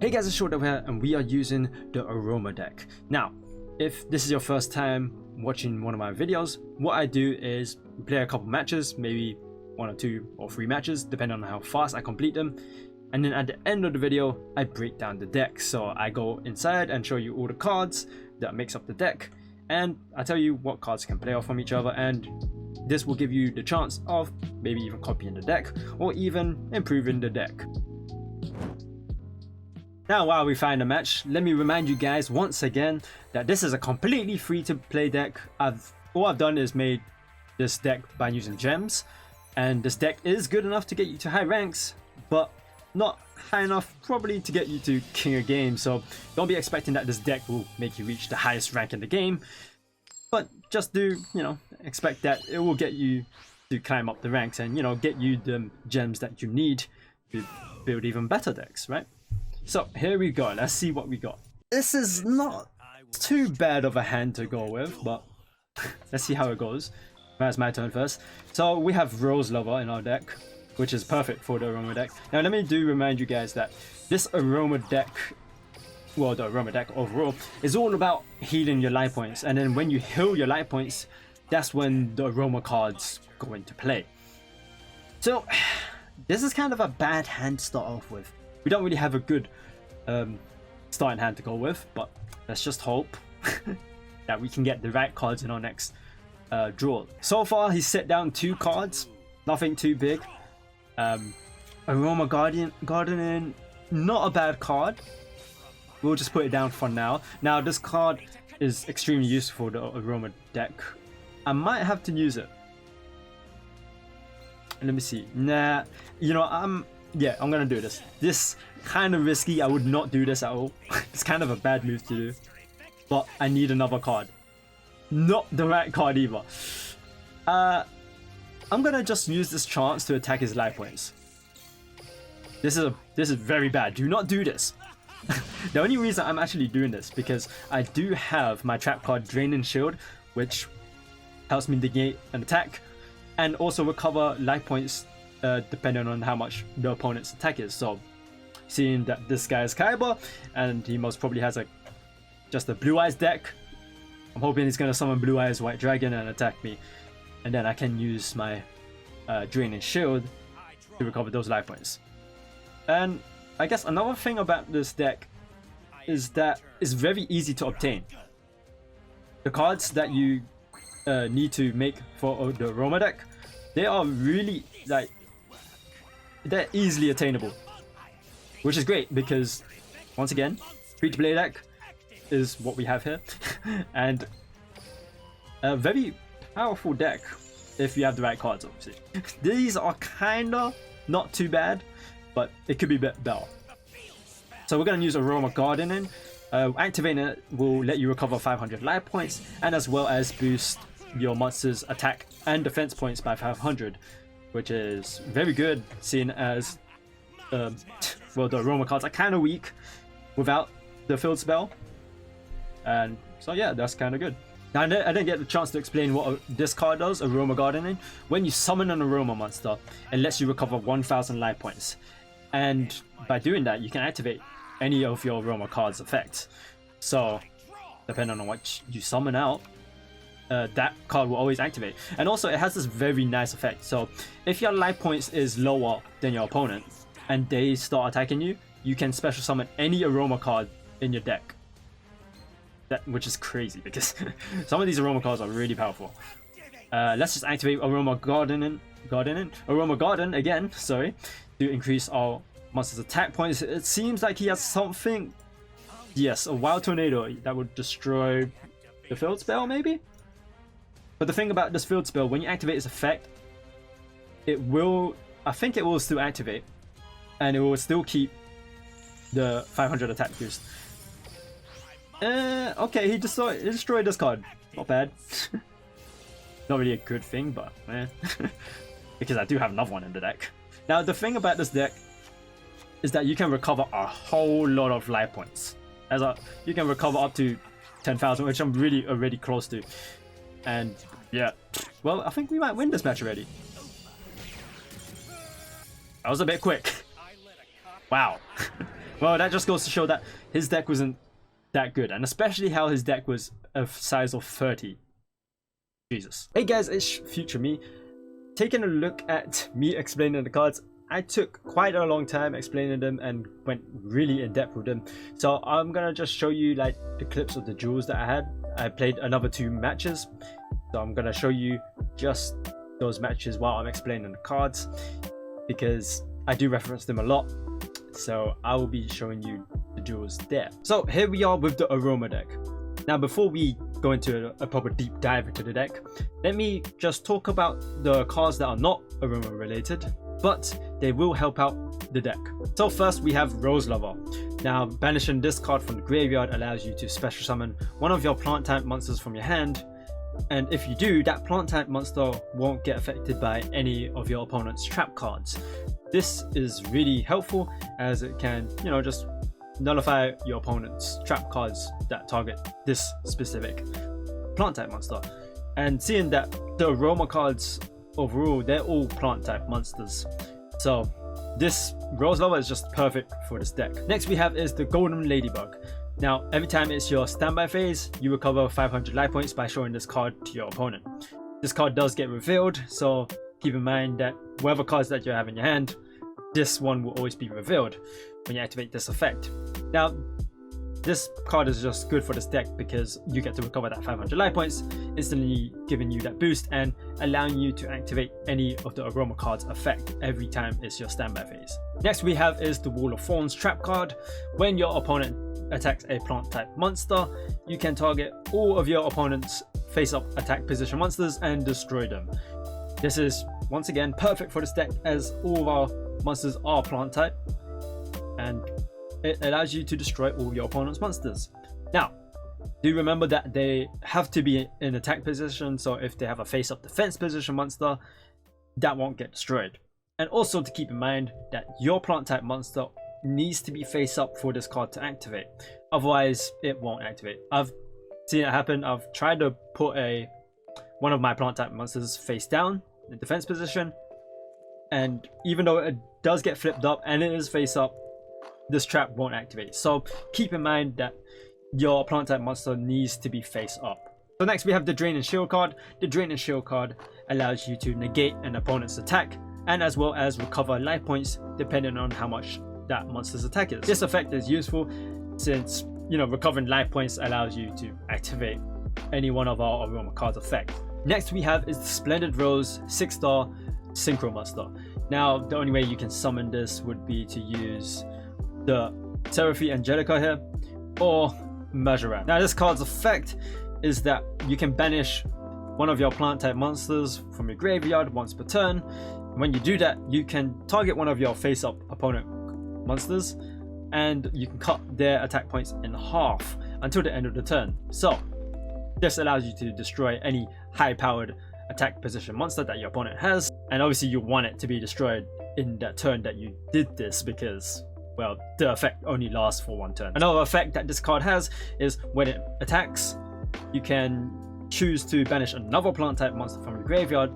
Hey guys, it's Short here, and we are using the Aroma Deck. Now, if this is your first time watching one of my videos, what I do is play a couple matches, maybe 1 or 2 or 3 matches, depending on how fast I complete them. And then at the end of the video, I break down the deck. So I go inside and show you all the cards that makes up the deck, and I tell you what cards can play off from each other, and this will give you the chance of maybe even copying the deck or even improving the deck. Now, while we find a match, let me remind you guys once again that this is a completely free to play deck. All I've done is made this deck by using gems, and this deck is good enough to get you to high ranks, but not high enough probably to get you to king a game. So don't be expecting that this deck will make you reach the highest rank in the game, but just do, expect that it will get you to climb up the ranks and, get you the gems that you need to build even better decks, right? So here we go, let's see what we got. This is not too bad of a hand to go with, but let's see how it goes. That's my turn first. So we have Rose Lover in our deck, which is perfect for the Aroma deck. Now let me remind you guys that this Aroma deck, well, the Aroma deck overall, is all about healing your life points. And then when you heal your life points, that's when the Aroma cards go into play. So this is kind of a bad hand to start off with. We don't really have a good starting hand to go with, but let's just hope that we can get the right cards in our next draw. So far, he's set down 2 cards, nothing too big. Aroma Garden, not a bad card. We'll just put it down for now. Now, this card is extremely useful for the Aroma deck. I might have to use it. Let me see. Nah, I'm gonna do this. This kind of risky. I would not do this at all. It's kind of a bad move to do. But I need another card. Not the right card either. I'm gonna just use this chance to attack his life points. This is very bad. Do not do this. The only reason I'm actually doing this because I do have my trap card Draining Shield, which helps me negate an attack and also recover life points depending on how much the opponent's attack is. So seeing that this guy is Kaiba and he most probably has just a Blue Eyes deck, I'm hoping he's gonna summon Blue Eyes White Dragon and attack me, and then I can use my Draining Shield to recover those life points. And I guess another thing about this deck is that it's very easy to obtain. The cards that you need to make for the Aroma deck, they are really they're easily attainable, which is great because once again, free to play deck is what we have here, and a very powerful deck if you have the right cards, obviously. These are kinda not too bad, but it could be a bit better. So we're gonna use Aroma Gardening. Activating it will let you recover 500 life points, and as well as boost your monster's attack and defense points by 500, which is very good, seeing as well, the Aroma cards are kind of weak without the field spell, and so yeah, that's kind of good. Now I didn't get the chance to explain what this card does. Aroma Gardening, when you summon an Aroma monster, it lets you recover 1000 life points, and by doing that you can activate any of your Aroma cards effects. So depending on what you summon out, that card will always activate. And also it has this very nice effect. So if your life points is lower than your opponent and they start attacking you, you can special summon any Aroma card in your deck. Which is crazy because some of these Aroma cards are really powerful. Let's just activate Aroma Garden again, sorry, to increase our monster's attack points. It seems like he has something, yes, a Wild Tornado that would destroy the field spell maybe? But the thing about this field spell, when you activate its effect, I think it will still activate, and it will still keep the 500 attack boost. Okay, he destroyed this card. Not bad. Not really a good thing, but because I do have another one in the deck. Now the thing about this deck is that you can recover a whole lot of life points. You can recover up to 10,000, which I'm really already close to. And yeah, well, I think we might win this match already. That was a bit quick. Wow. Well, that just goes to show that his deck wasn't that good, and especially how his deck was a size of 30. Jesus. Hey guys, it's Future Me. Taking a look at me explaining the cards, I took quite a long time explaining them and went really in depth with them. So I'm gonna just show you like the clips of the duels that I had. I played another 2 matches, so I'm gonna show you just those matches while I'm explaining the cards, because I do reference them a lot. So I will be showing you the duels there. So here we are with the Aroma deck. Now before we go into a proper deep dive into the deck, let me just talk about the cards that are not Aroma related, but they will help out the deck. So first we have Rose Lover. Now banishing this card from the graveyard allows you to special summon one of your plant type monsters from your hand, and if you do, that plant type monster won't get affected by any of your opponent's trap cards. This is really helpful as it can, you know, just nullify your opponent's trap cards that target this specific plant type monster. And seeing that the Aroma cards overall, they're all plant type monsters, so this Rose Lover is just perfect for this deck. Next we have is the Golden Ladybug. Now every time it's your standby phase, you recover 500 life points by showing this card to your opponent. This card does get revealed, so keep in mind that whatever cards that you have in your hand, this one will always be revealed when you activate this effect. Now this card is just good for this deck because you get to recover that 500 life points, instantly giving you that boost and allowing you to activate any of the Aroma cards effect every time it's your standby phase. Next we have is the Wall of Thorns trap card. When your opponent attacks a plant type monster, you can target all of your opponent's face up attack position monsters and destroy them. This is once again perfect for this deck as all of our monsters are plant type, and it allows you to destroy all your opponent's monsters. Now do remember that they have to be in attack position, so if they have a face up defense position monster, that won't get destroyed. And also to keep in mind that your plant type monster needs to be face up for this card to activate, otherwise it won't activate. I've seen it happen. I've tried to put one of my plant type monsters face down in defense position, and even though it does get flipped up and it is face up, this trap won't activate. So keep in mind that your plant type monster needs to be face up. So next we have the Drain and Shield card. The Drain and Shield card allows you to negate an opponent's attack and as well as recover life points depending on how much that monster's attack is. This effect is useful since, you know, recovering life points allows you to activate any one of our Aroma cards effect. Next we have is the Splendid Rose 6-star Synchro monster. Now the only way you can summon this would be to use the Aromatherapy Angelica here or Marjoram. Now this card's effect is that you can banish one of your plant type monsters from your graveyard once per turn. When you do that, you can target one of your face up opponent monsters and you can cut their attack points in half until the end of the turn. So this allows you to destroy any high powered attack position monster that your opponent has, and obviously you want it to be destroyed in that turn that you did this because, well, the effect only lasts for 1 turn. Another effect that this card has is when it attacks, you can choose to banish another plant type monster from your graveyard,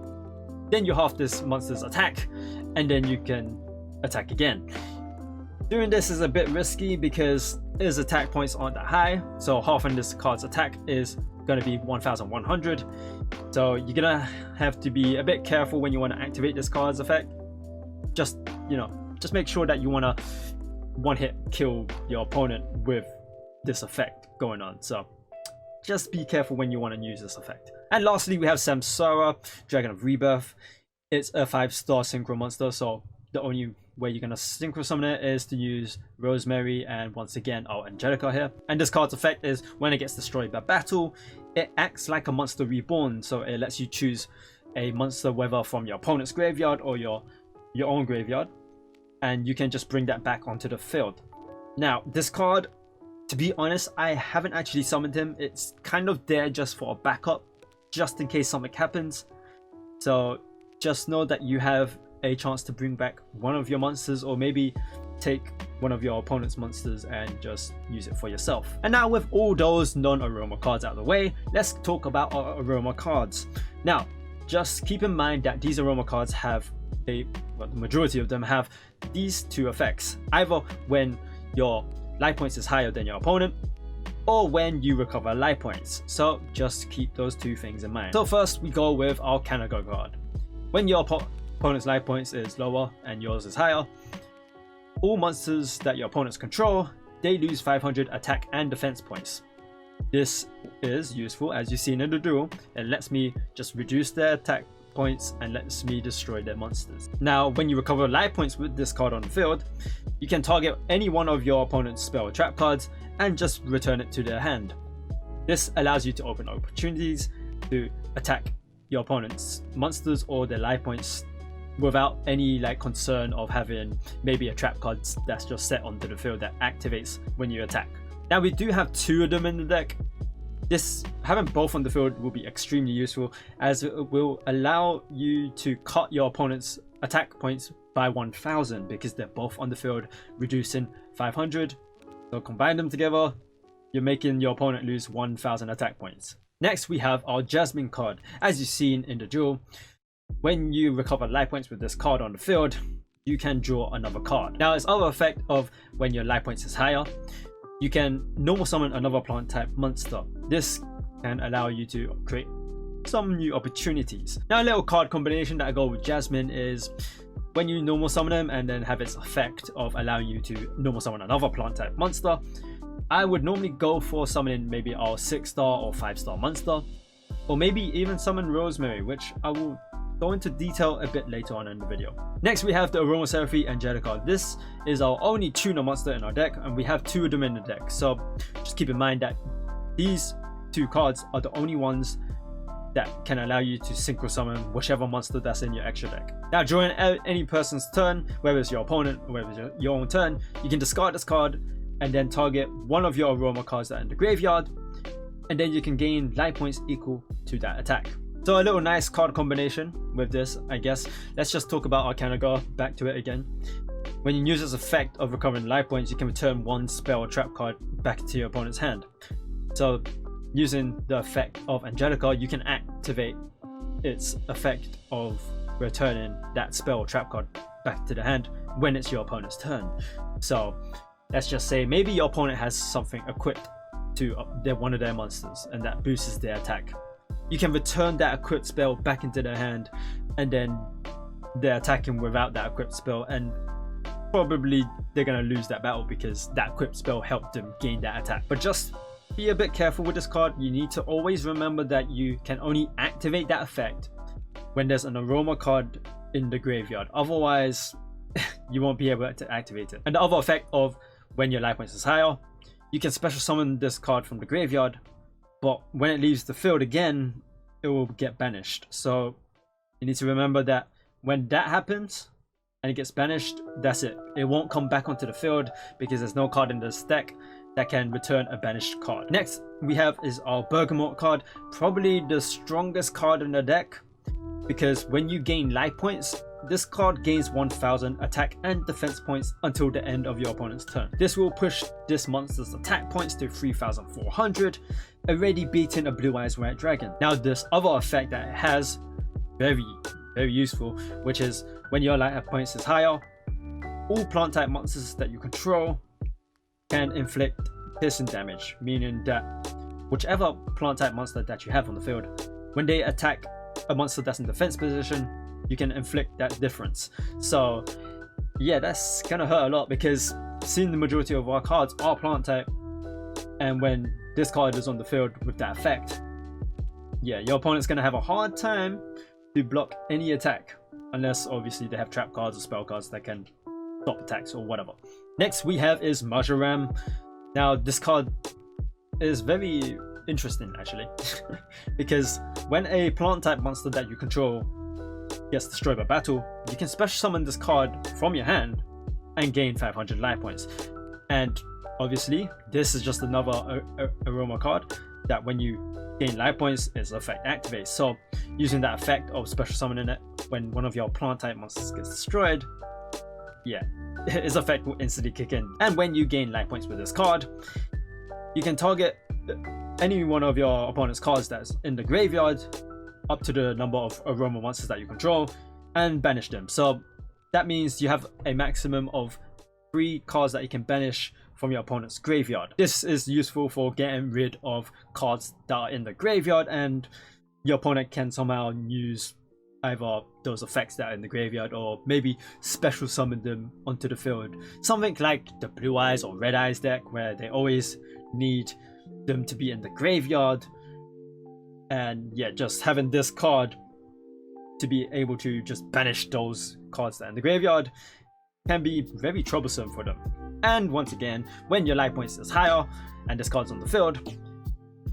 then you half this monster's attack and then you can attack again. Doing this is a bit risky because his attack points aren't that high, so halving this card's attack is going to be 1100, so you're gonna have to be a bit careful when you want to activate this card's effect. Just, you know, just make sure that you want to one hit kill your opponent with this effect going on, so just be careful when you want to use this effect. And lastly we have Samsara, Dragon of Rebirth. It's a 5-star synchro monster, so the only way you're going to synchro summon it is to use Rosemary and once again our Angelica here. And this card's effect is when it gets destroyed by battle, it acts like a monster reborn, so it lets you choose a monster whether from your opponent's graveyard or your own graveyard, and you can just bring that back onto the field. Now this card, to be honest, I haven't actually summoned him. It's kind of there just for a backup, just in case something happens. So just know that you have a chance to bring back one of your monsters, or maybe take one of your opponent's monsters and just use it for yourself. And now with all those non-Aroma cards out of the way, let's talk about our Aroma cards. Now just keep in mind that these Aroma cards have the majority of them have these 2 effects. Either when your life points is higher than your opponent, or when you recover life points. So just keep those two things in mind. So first we go with our Kanaga card. When your opponent's life points is lower and yours is higher, all monsters that your opponents control, they lose 500 attack and defense points. This is useful, as you've seen in the duel. It lets me just reduce their attack points and lets me destroy their monsters. Now, when you recover life points with this card on the field, you can target any one of your opponent's spell or trap cards and just return it to their hand. This allows you to open opportunities to attack your opponent's monsters or their life points without any concern of having maybe a trap card that's just set onto the field that activates when you attack. Now we do have two of them in the deck. Having both on the field will be extremely useful, as it will allow you to cut your opponent's attack points by 1000 because they're both on the field, reducing 500. So combine them together, you're making your opponent lose 1000 attack points. Next we have our Jasmine card. As you've seen in the duel, when you recover life points with this card on the field, you can draw another card. Now its other effect of when your life points is higher, you can normal summon another plant type monster. This can allow you to create some new opportunities. Now a little card combination that I go with Jasmine is when you normal summon them and then have its effect of allowing you to normal summon another plant type monster, I would normally go for summoning maybe our 6-star or 5-star monster, or maybe even summon Rosemary, which I will go into detail a bit later on in the video. Next we have the Aromatherapy Angelica. This is our only tuner monster in our deck, and we have two of them in the deck, so just keep in mind that these two cards are the only ones that can allow you to synchro summon whichever monster that's in your extra deck. Now during any person's turn, whether it's your opponent or whether it's your own turn, you can discard this card and then target one of your Aroma cards that are in the graveyard, and then you can gain life points equal to that attack. So a little nice card combination with this, I guess. Let's just talk about our Kanaga, back to it again. When you use this effect of recovering life points, you can return one spell or trap card back to your opponent's hand. So using the effect of Angelica, you can activate its effect of returning that spell or trap card back to the hand when it's your opponent's turn. So let's just say maybe your opponent has something equipped to one of their monsters and that boosts their attack. You can return that equipped spell back into their hand, and then they're attacking without that equipped spell, and probably they're going to lose that battle because that equipped spell helped them gain that attack. But just be a bit careful with this card. You need to always remember that you can only activate that effect when there's an Aroma card in the graveyard. Otherwise, you won't be able to activate it. And the other effect of when your life points is higher, you can special summon this card from the graveyard, but when it leaves the field again, it will get banished. So you need to remember that when that happens and it gets banished, that's it. It won't come back onto the field because there's no card in this deck that can return a banished card. Next we have is our Bergamot card, probably the strongest card in the deck, because when you gain life points, this card gains 1000 attack and defense points until the end of your opponent's turn. This will push this monster's attack points to 3400, already beating a Blue Eyes White Dragon. Now this other effect that it has, very useful, which is when your life points is higher, all plant type monsters that you control can inflict piercing damage, meaning that whichever plant type monster that you have on the field, when they attack a monster that's in defense position, you can inflict that difference. So yeah, that's gonna hurt a lot because seeing the majority of our cards are plant type, and when this card is on the field with that effect, yeah, your opponent's gonna have a hard time to block any attack, unless obviously they have trap cards or spell cards that can stop attacks or whatever. Next we have is Marjoram. Now this card is very interesting actually because when a plant type monster that you control gets destroyed by battle, you can special summon this card from your hand and gain 500 life points. And obviously this is just another Aroma card that when you gain life points, its effect activates. So using that effect of special summoning it when one of your plant type monsters gets destroyed, yeah, its effect will instantly kick in. And when you gain life points with this card, you can target any one of your opponent's cards that's in the graveyard up to the number of Aroma monsters that you control and banish them. So that means you have a maximum of 3 cards that you can banish from your opponent's graveyard. This is useful for getting rid of cards that are in the graveyard, and your opponent can somehow use either those effects that are in the graveyard or maybe special summon them onto the field. Something like the Blue Eyes or Red Eyes deck, where they always need them to be in the graveyard, and yeah, just having this card to be able to just banish those cards that are in the graveyard can be very troublesome for them. And once again, when your life points is higher and this card's on the field,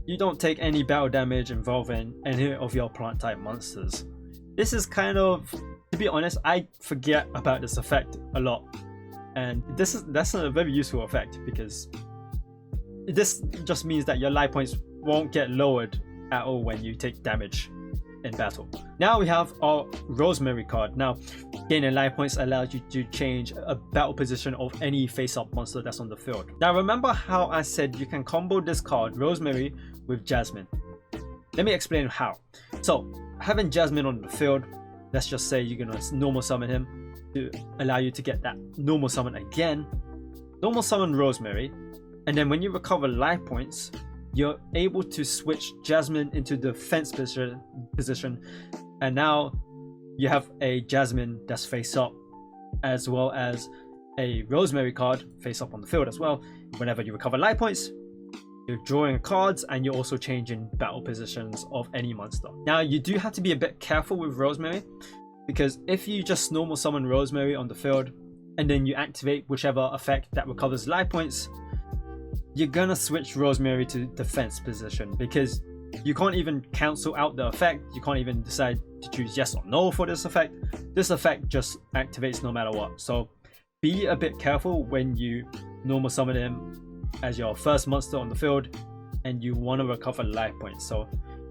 you don't take any battle damage involving any of your plant type monsters. This is kind of, to be honest, I forget about this effect a lot, and that's a very useful effect, because this just means that your life points won't get lowered at all when you take damage in battle. Now we have our Rosemary card. Now, gaining life points allows you to change a battle position of any face-up monster that's on the field. Now remember how I said you can combo this card, Rosemary, with Jasmine? Let me explain how. So, having Jasmine on the field, let's just say you're gonna normal summon him to allow you to get that normal summon again. Normal summon Rosemary, and then when you recover life points, you're able to switch Jasmine into the defense position, and now you have a Jasmine that's face up, as well as a Rosemary card face up on the field as well. Whenever you recover life points, you're drawing cards and you're also changing battle positions of any monster. Now you do have to be a bit careful with Rosemary, because if you just normal summon Rosemary on the field and then you activate whichever effect that recovers life points, you're gonna switch Rosemary to defense position, because you can't even cancel out the effect. You can't even decide to choose yes or no for this effect. This effect just activates no matter what. So be a bit careful when you normal summon him as your first monster on the field and you want to recover life points. So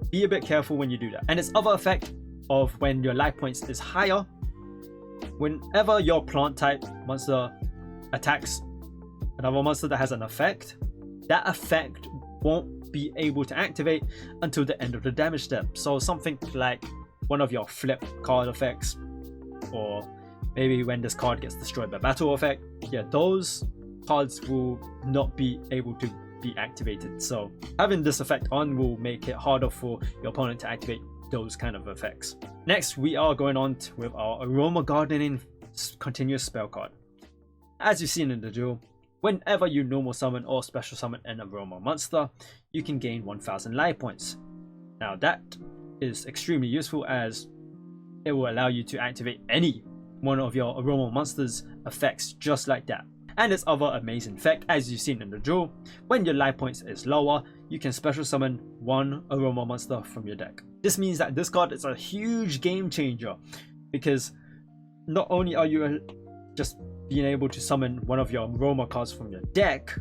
be a bit careful when you do that. And its other effect of when your life points is higher, whenever your plant type monster attacks another monster that has an effect, that effect won't be able to activate until the end of the damage step. So something like one of your flip card effects, or maybe when this card gets destroyed by battle effect, yeah, those cards will not be able to be activated. So having this effect on will make it harder for your opponent to activate those kind of effects. Next, we are going on with our Aroma Gardening continuous spell card. As you've seen in the duel, whenever you normal summon or special summon an Aroma monster, you can gain 1000 life points. Now that is extremely useful, as it will allow you to activate any one of your Aroma monsters effects just like that. And its other amazing effect, as you've seen in the duel, when your life points is lower, you can special summon one Aroma monster from your deck. This means that this card is a huge game changer, because not only are you just being able to summon one of your Aroma cards from your deck,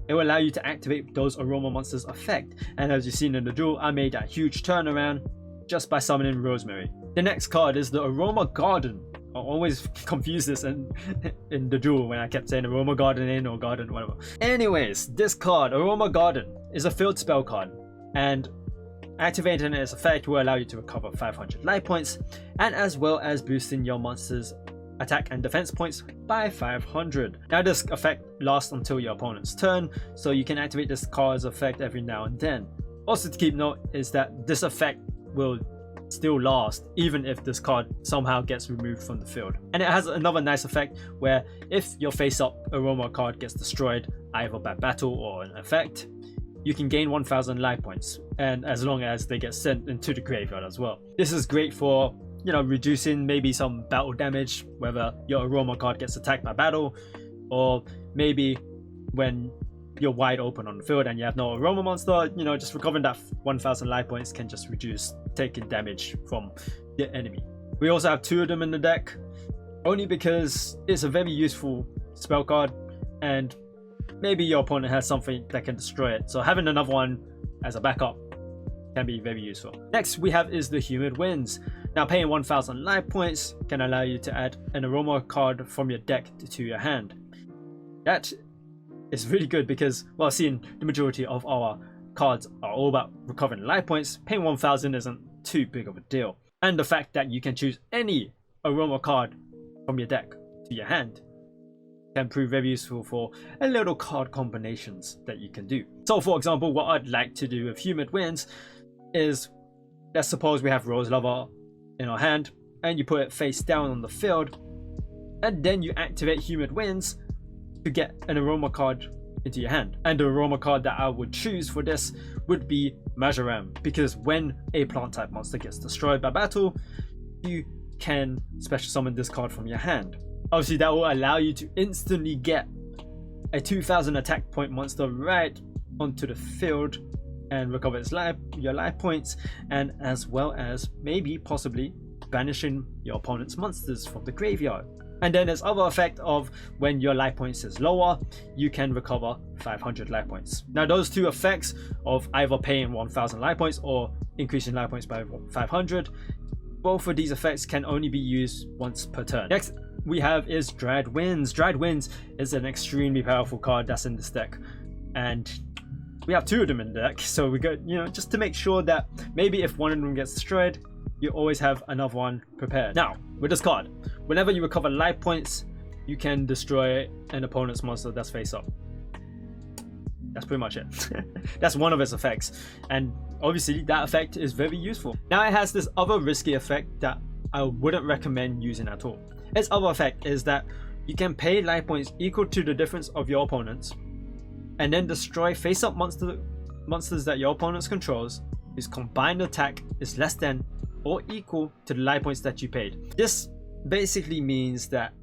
it will allow you to activate those Aroma monsters effect. And as you've seen in the duel, I made that huge turnaround just by summoning Rosemary. The next card is the Aroma Garden. I always confuse this in the duel when I kept saying Aroma Garden in or Garden, whatever. Anyways, this card, Aroma Garden, is a field spell card, and activating its effect will allow you to recover 500 life points, and as well as boosting your monster's attack and defense points by 500. Now this effect lasts until your opponent's turn, so you can activate this card's effect every now and then. Also to keep note is that this effect will still last even if this card somehow gets removed from the field. And it has another nice effect where if your face-up Aroma card gets destroyed either by battle or an effect, you can gain 1000 life points, and as long as they get sent into the graveyard as well. This is great for, you know, reducing maybe some battle damage, whether your Aroma card gets attacked by battle, or maybe when you're wide open on the field and you have no Aroma monster, you know, just recovering that 1000 life points can just reduce taking damage from the enemy. We also have two of them in the deck, only because it's a very useful spell card and maybe your opponent has something that can destroy it, so having another one as a backup can be very useful. Next we have is the Humid Winds. Now paying 1000 life points can allow you to add an Aroma card from your deck to your hand. That is really good because, well, seeing the majority of our cards are all about recovering life points, paying 1000 isn't too big of a deal. And the fact that you can choose any Aroma card from your deck to your hand can prove very useful for a little card combinations that you can do. So for example, what I'd like to do with Humid Winds is, let's suppose we have Rose Lover in our hand and you put it face down on the field, and then you activate Humid Winds to get an Aroma card into your hand. And the Aroma card that I would choose for this would be Marjoram, because when a plant type monster gets destroyed by battle, you can special summon this card from your hand. Obviously that will allow you to instantly get a 2000 attack point monster right onto the field and recover its your life points, and as well as maybe possibly banishing your opponent's monsters from the graveyard. And then there's other effect of when your life points is lower, you can recover 500 life points. Now those two effects of either paying 1000 life points or increasing life points by 500, both of these effects can only be used once per turn. Next we have is Dried Winds. Dried Winds is an extremely powerful card that's in this deck, and we have two of them in the deck, so we got, just to make sure that maybe if one of them gets destroyed, you always have another one prepared. Now with this card, whenever you recover life points, you can destroy an opponent's monster that's face up. That's pretty much it. That's one of its effects, and obviously that effect is very useful. Now it has this other risky effect that I wouldn't recommend using at all. Its other effect is that you can pay life points equal to the difference of your opponents, and then destroy face up monsters that your opponents controls whose combined attack is less than or equal to the life points that you paid. This basically means that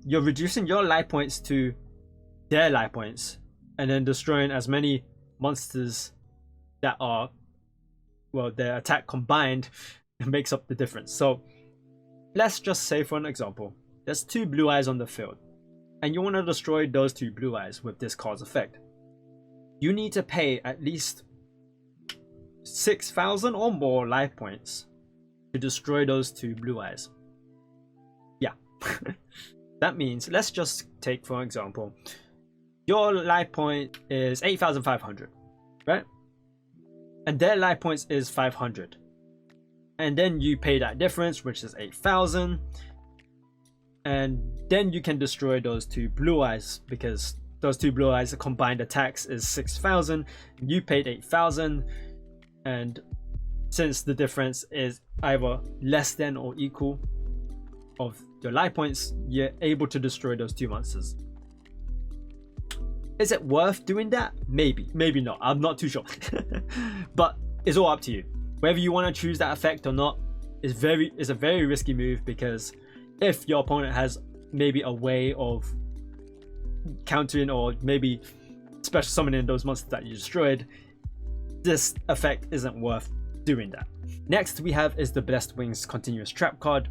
you're reducing your life points to their life points and then destroying as many monsters that are, well, their attack combined makes up the difference. So let's just say, for an example, there's two blue eyes on the field and you want to destroy those two blue eyes with this card's effect. You need to pay at least 6,000 or more life points to destroy those two blue eyes. Yeah. That means, let's just take for example, your life point is 8,500, right? And their life points is 500. And then you pay that difference, which is 8,000. And then you can destroy those two blue eyes, because those two blue eyes combined attacks is 6,000. You paid 8,000. And since the difference is either less than or equal of your life points, you're able to destroy those two monsters. Is it worth doing that? Maybe, maybe not. I'm not too sure. But it's all up to you. Whether you want to choose that effect or not is a very risky move, because if your opponent has maybe a way of countering or maybe special summoning those monsters that you destroyed, this effect isn't worth doing that. Next we have is the Blessed Wings Continuous Trap card.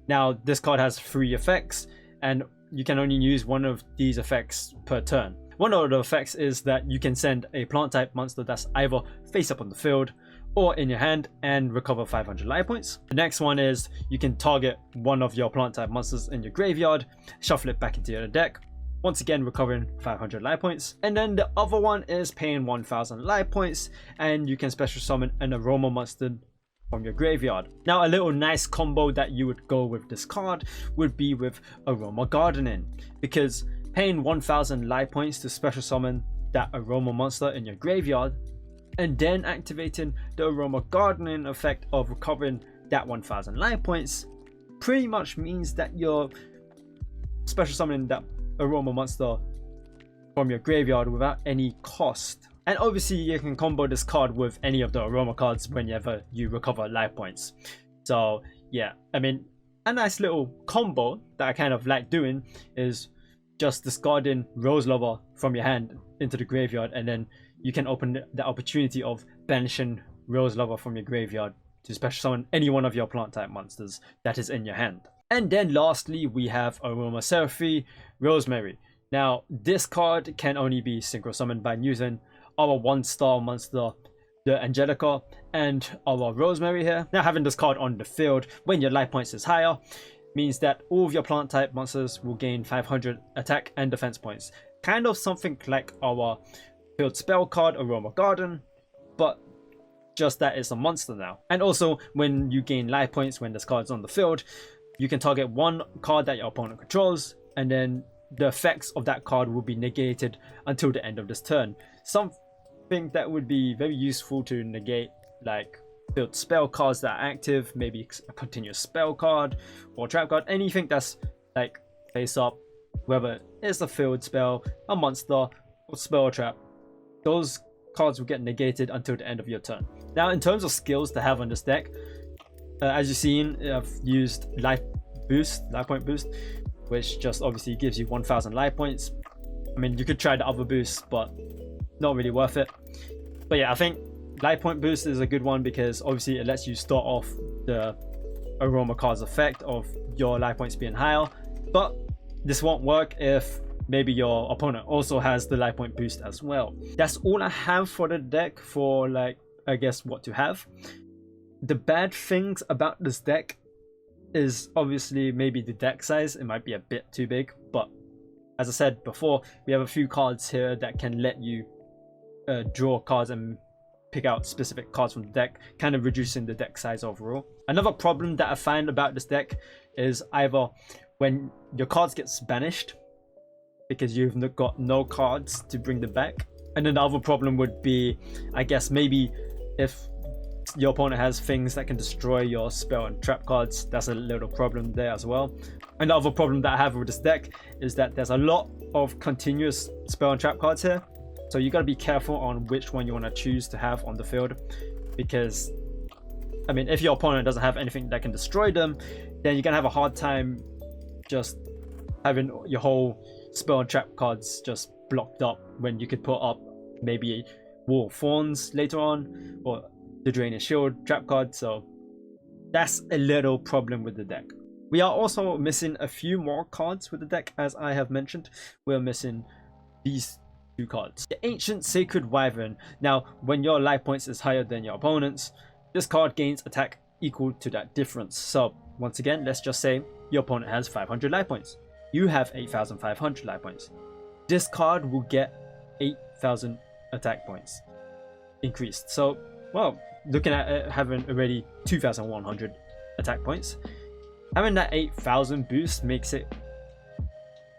Now this card has 3 effects and you can only use one of these effects per turn. One of the effects is that you can send a plant type monster that's either face up on the field or in your hand and recover 500 life points. The next one is you can target one of your plant type monsters in your graveyard, shuffle it back into your deck, once again recovering 500 life points. And then the other one is paying 1000 life points and you can special summon an Aroma monster from your graveyard. Now a little nice combo that you would go with this card would be with Aroma Gardening, because paying 1000 life points to special summon that Aroma monster in your graveyard and then activating the Aroma Gardening effect of recovering that 1000 life points pretty much means that you're special summoning that Aroma monster from your graveyard without any cost. And obviously you can combo this card with any of the Aroma cards whenever you recover life points. So yeah, I mean, a nice little combo that I kind of like doing is just discarding Rose Lover from your hand into the graveyard, and then you can open the opportunity of banishing Rose Lover from your graveyard to special summon any one of your plant type monsters that is in your hand. And then lastly we have Aromatherapy Rosemary. Now this card can only be synchro summoned by using our 1-star monster, the Angelica, and our Rosemary here. Now having this card on the field when your life points is higher means that all of your plant type monsters will gain 500 attack and defense points. Kind of something like our field spell card Aroma Garden, but just that it's a monster now. And also when you gain life points when this card's on the field, you can target one card that your opponent controls and then the effects of that card will be negated until the end of this turn. Something that would be very useful to negate, like build spell cards that are active, maybe a continuous spell card or trap card, anything that's like face up, whether it's a field spell, a monster, or spell or trap. Those cards will get negated until the end of your turn. Now, in terms of skills to have on this deck, as you've seen, I've used life point boost, which just obviously gives you 1000 life points. I mean, you could try the other boosts, but not really worth it. But yeah, I think life point boost is a good one because obviously it lets you start off the aroma card's effect of your life points being higher. But this won't work if maybe your opponent also has the life point boost as well. That's all I have for the deck for, like, I guess what to have. The bad things about this deck is obviously maybe the deck size. It might be a bit too big, but as I said before, we have a few cards here that can let you draw cards and pick out specific cards from the deck, kind of reducing the deck size overall. Another problem that I find about this deck is either when your cards get banished because you've got no cards to bring them back, and then the other problem would be, I guess, maybe if your opponent has things that can destroy your spell and trap cards. That's a little problem there as well. And the other problem that I have with this deck is that there's a lot of continuous spell and trap cards here, so you got to be careful on which one you want to choose to have on the field, because I mean, if your opponent doesn't have anything that can destroy them, then you're gonna have a hard time just having your whole spell and trap cards just blocked up when you could put up maybe Wall of Thorns later on, or the Drain and Shield trap card. So that's a little problem with the deck. We are also missing a few more cards with the deck, as I have mentioned. We're missing these two cards. The Ancient Sacred Wyvern. Now, when your life points is higher than your opponent's, this card gains attack equal to that difference. So once again, let's just say your opponent has 500 life points. You have 8,500 life points. This card will get 8,000 attack points increased. So, well, looking at it having already 2,100 attack points, having that 8,000 boost makes it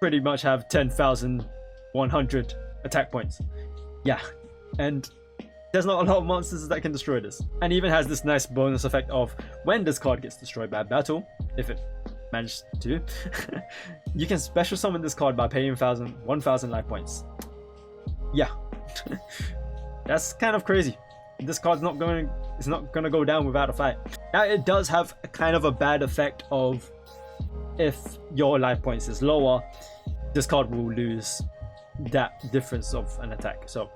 pretty much have 10,100 attack points. Yeah, and there's not a lot of monsters that can destroy this. And even has this nice bonus effect of when this card gets destroyed by battle, if it managed to, you can special summon this card by paying 1,000 life points. Yeah, that's kind of crazy. This card's not going to go down without a fight. Now, it does have a kind of a bad effect of if your life points is lower, this card will lose that difference of an attack. So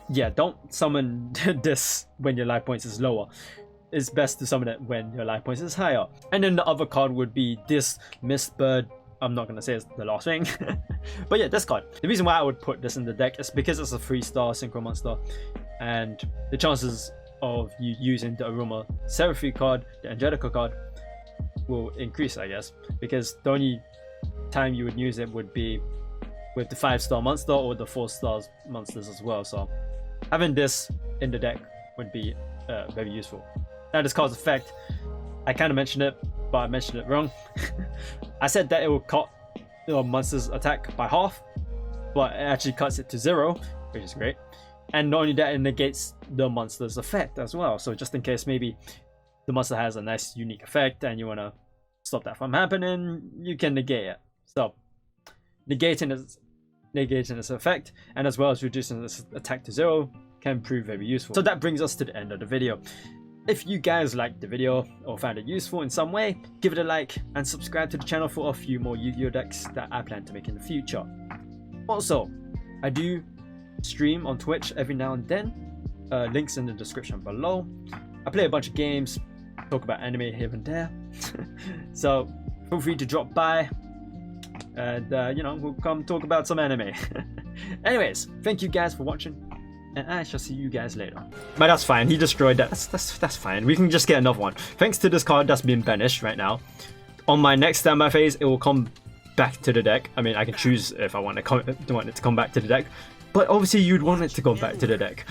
yeah, don't summon this when your life points is lower. It's best to summon it when your life points is higher. And then the other card would be this Mist Bird. I'm not going to say it's the last thing. But yeah, this card. The reason why I would put this in the deck is because it's a 3-star synchro monster, and the chances of you using the Aromatherapy card, the Angelica card, will increase, I guess, because the only time you would use it would be with the 5-star monster or the 4-star monsters as well. So having this in the deck would be very useful. Now, this card's effect, I kind of mentioned it, but I mentioned it wrong. I said that it will cut your monster's attack by half, but it actually cuts it to 0, which is great. And not only that, it negates the monster's effect as well. So just in case maybe the monster has a nice unique effect and you want to stop that from happening, you can negate it. So negating its effect, and as well as reducing its attack to 0, can prove very useful. So that brings us to the end of the video. If you guys liked the video or found it useful in some way, give it a like and subscribe to the channel for a few more Yu-Gi-Oh decks that I plan to make in the future. Also, I do stream on Twitch every now and then, links in the description below. I play a bunch of games, talk about anime here and there. So feel free to drop by and you know, we'll come talk about some anime. Anyways, thank you guys for watching, and I shall see you guys later. But that's fine, he destroyed that. That's fine, we can just get another one. Thanks to this card that's been banished right now. On my next standby phase, it will come back to the deck. I mean, I can choose if I want it to come back to the deck, but obviously you'd want it to go back to the deck.